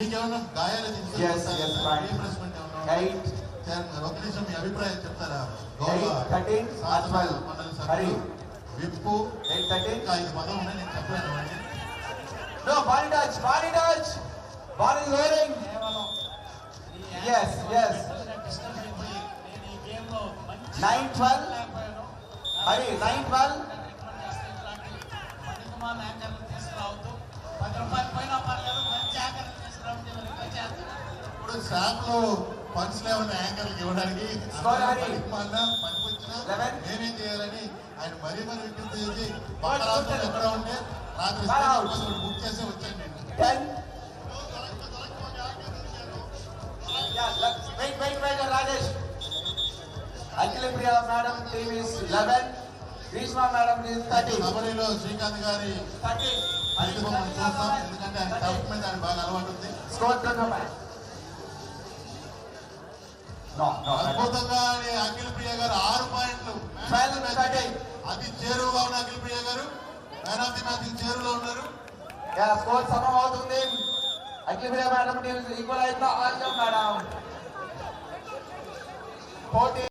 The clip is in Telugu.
Yes, fine. 8, అభిప్రాయం చెప్తారా? 13, 12. Hurry. విప్పు 8, 13. ఐదు పదం ఉన్నాయి, నేను చెప్పాను. No, body touch. Ball is rolling. Yes. 9, 12. Hurry, 9, 12. ఇప్పుడు శాంపుల్ ఫండ్స్ లేవన్న యాంకర్లకు ఇవ్వడానికి నేనేం చేయాలని ఆయన మరీ విజ్ఞప్తి చేసి పక్క రాష్ట్రంలో ఎక్కడ ఉంటే రాత్రి బుక్ చేసి వచ్చాను నేను. 10. Wait, Rajesh. Akhilpriya madam team is 11. Grishma madam is 13. కబడ్డీలో శ్రీకాంత్ గారి 13. చూస్తాం, ఎందుకంటే ఆయన టఫ్ మీద ఆయన బాగా అలవాటు ఉంది. Score to no match. No. అద్భుతంగా అఖిలప్రియ గారు 6 పాయింట్లు. 12-13. అది చేరువుగా ఉన్న అఖిలప్రియ గారు మ్యాన్ ఆఫ్ ది మ్యాచ్ చేరువులో ఉన్నారు. స్కోర్ సమం అవుతుంది. అఖిలప్రియ మేడం టీమ్ ఈక్వల్ అయితే ఆల్ మేడం 14